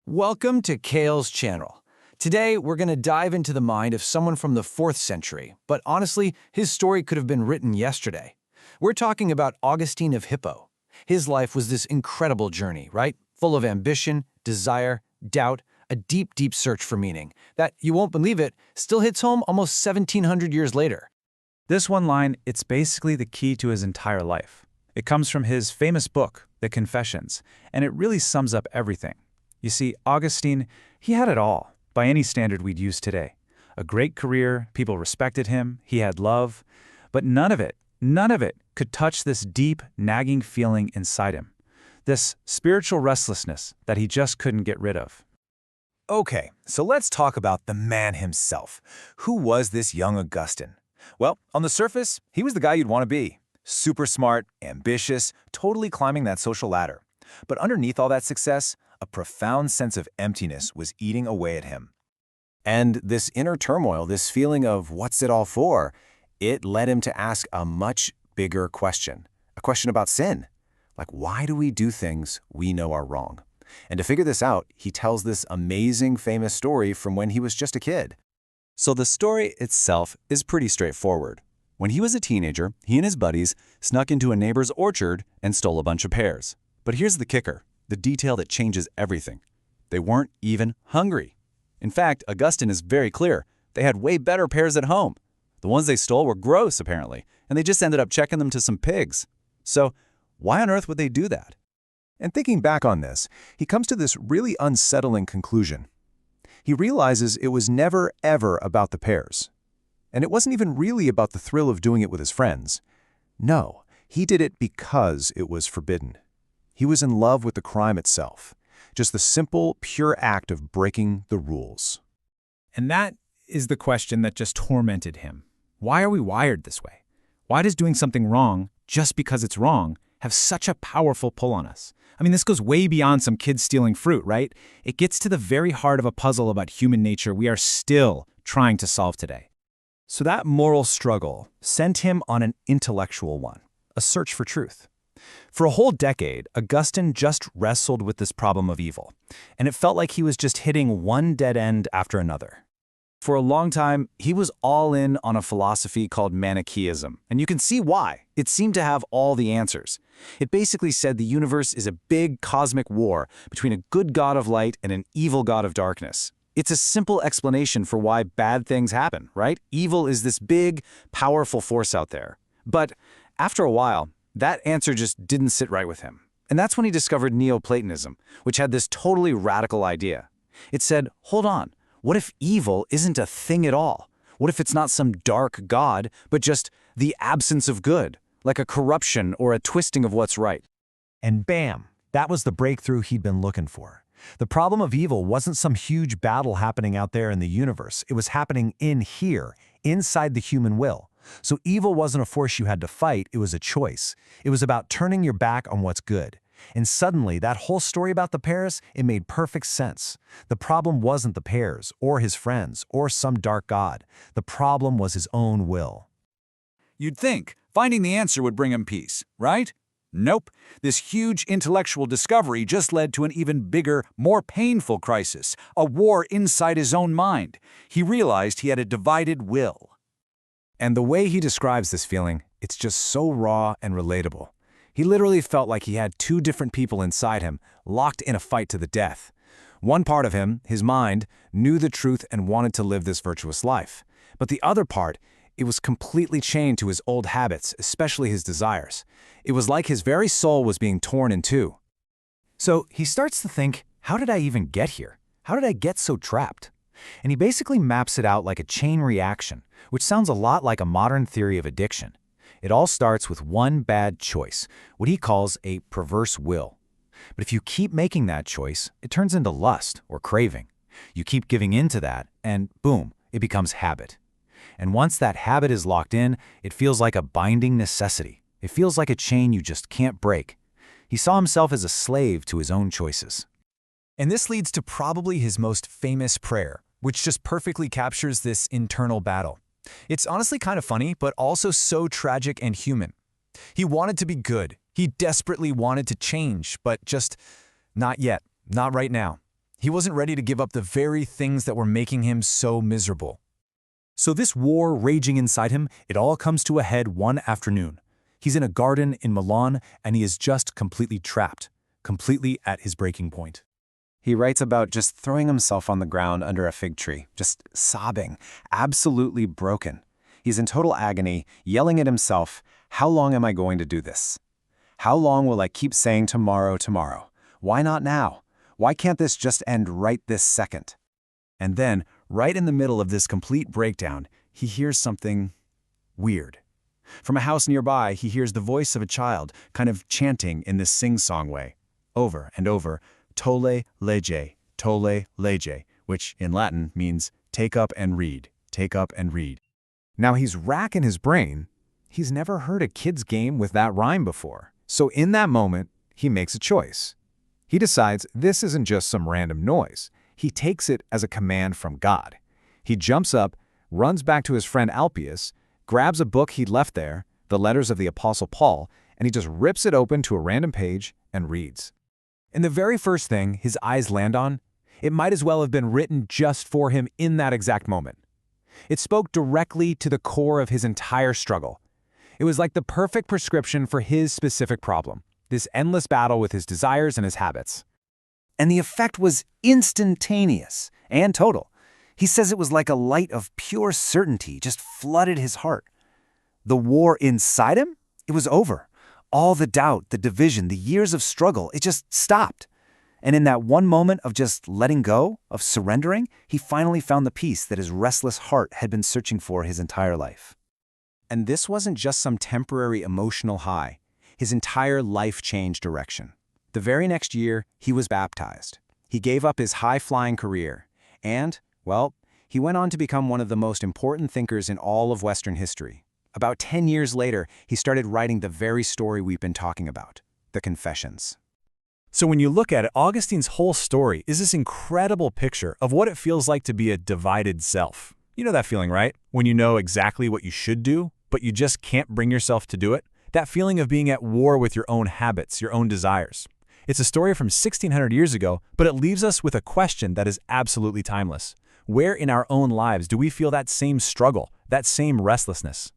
Welcome to Kael's channel. Today, we're going to dive into the mind of someone from the 4th century, but honestly, his story could have been written yesterday. We're talking about Augustine of Hippo. His life was this incredible journey, right? Full of ambition, desire, doubt, a deep, deep search for meaning that, you won't believe it, still hits home almost 1,700 years later. This one line, it's basically the key to his entire life. It comes from his famous book, the Confessions, and it really sums up everything. You see, Augustine, he had it all, by any standard we'd use today. A great career, people respected him, he had love, but none of it could touch this deep, nagging feeling inside him. This spiritual restlessness that he just couldn't get rid of. Okay, so let's talk about the man himself. Who was this young Augustine? Well, on the surface, he was the guy you'd want to be. Super smart, ambitious, totally climbing that social ladder. But underneath all that success, a profound sense of emptiness was eating away at him. And this inner turmoil, this feeling of what's it all for, it led him to ask a much bigger question. A question about sin. Like, why do we do things we know are wrong? And to figure this out, he tells this amazing, famous story from when he was just a kid. So the story itself is pretty straightforward. When he was a teenager, he and his buddies snuck into a neighbor's orchard and stole a bunch of pears. But here's the kicker, the detail that changes everything. They weren't even hungry. In fact, Augustine is very clear. They had way better pears at home. The ones they stole were gross, apparently, and they just ended up checking them to some pigs. So why on earth would they do that? And thinking back on this, he comes to this really unsettling conclusion. He realizes it was never, ever about the pears. And it wasn't even really about the thrill of doing it with his friends. No, he did it because it was forbidden. He was in love with the crime itself, just the simple, pure act of breaking the rules. And that is the question that just tormented him. Why are we wired this way? Why does doing something wrong, just because it's wrong, have such a powerful pull on us? I mean, this goes way beyond some kids stealing fruit, right? It gets to the very heart of a puzzle about human nature we are still trying to solve today. So that moral struggle sent him on an intellectual one, a search for truth. For a whole decade, Augustine just wrestled with this problem of evil, and it felt like he was just hitting one dead end after another. For a long time, he was all in on a philosophy called Manichaeism, and you can see why. It seemed to have all the answers. It basically said the universe is a big cosmic war between a good god of light and an evil god of darkness. It's a simple explanation for why bad things happen, right? Evil is this big, powerful force out there. But after a while, that answer just didn't sit right with him. And that's when he discovered Neoplatonism, which had this totally radical idea. It said, hold on, what if evil isn't a thing at all? What if it's not some dark god, but just the absence of good, like a corruption or a twisting of what's right? And bam, that was the breakthrough he'd been looking for. The problem of evil wasn't some huge battle happening out there in the universe. It was happening in here, inside the human will. So evil wasn't a force you had to fight, it was a choice. It was about turning your back on what's good. And suddenly, that whole story about the pears, it made perfect sense. The problem wasn't the pears, or his friends, or some dark god. The problem was his own will. You'd think finding the answer would bring him peace, right? Nope. This huge intellectual discovery just led to an even bigger, more painful crisis, a war inside his own mind. He realized he had a divided will. And the way he describes this feeling, it's just so raw and relatable. He literally felt like he had two different people inside him, locked in a fight to the death. One part of him, his mind, knew the truth and wanted to live this virtuous life. But the other part, it was completely chained to his old habits, especially his desires. It was like his very soul was being torn in two. So he starts to think, how did I even get here? How did I get so trapped? And he basically maps it out like a chain reaction, which sounds a lot like a modern theory of addiction. It all starts with one bad choice, what he calls a perverse will. But if you keep making that choice, it turns into lust or craving. You keep giving in to that, and boom, it becomes habit. And once that habit is locked in, it feels like a binding necessity. It feels like a chain you just can't break. He saw himself as a slave to his own choices. And this leads to probably his most famous prayer, which just perfectly captures this internal battle. It's honestly kind of funny, but also so tragic and human. He wanted to be good. He desperately wanted to change, but just not yet, not right now. He wasn't ready to give up the very things that were making him so miserable. So this war raging inside him, it all comes to a head one afternoon. He's in a garden in Milan, and he is just completely trapped, completely at his breaking point. He writes about just throwing himself on the ground under a fig tree, just sobbing, absolutely broken. He's in total agony, yelling at himself, "How long am I going to do this? How long will I keep saying tomorrow, tomorrow? Why not now? Why can't this just end right this second?" And then, right in the middle of this complete breakdown, he hears something weird. From a house nearby, he hears the voice of a child kind of chanting in this sing-song way, over and over, tolle lege, which in Latin means take up and read, take up and read. Now he's racking his brain. He's never heard a kid's game with that rhyme before. So in that moment, he makes a choice. He decides this isn't just some random noise. He takes it as a command from God. He jumps up, runs back to his friend Alpius, grabs a book he'd left there, the letters of the Apostle Paul, and he just rips it open to a random page and reads. And the very first thing his eyes land on, it might as well have been written just for him in that exact moment. It spoke directly to the core of his entire struggle. It was like the perfect prescription for his specific problem, this endless battle with his desires and his habits. And the effect was instantaneous and total. He says it was like a light of pure certainty just flooded his heart. The war inside him, it was over. All the doubt, the division, the years of struggle, it just stopped. And in that one moment of just letting go, of surrendering, he finally found the peace that his restless heart had been searching for his entire life. And this wasn't just some temporary emotional high. His entire life changed direction. The very next year, he was baptized. He gave up his high-flying career. And, well, he went on to become one of the most important thinkers in all of Western history. About 10 years later, he started writing the very story we've been talking about, the Confessions. So when you look at it, Augustine's whole story is this incredible picture of what it feels like to be a divided self. You know that feeling, right? When you know exactly what you should do, but you just can't bring yourself to do it? That feeling of being at war with your own habits, your own desires. It's a story from 1600 years ago, but it leaves us with a question that is absolutely timeless. Where in our own lives do we feel that same struggle, that same restlessness?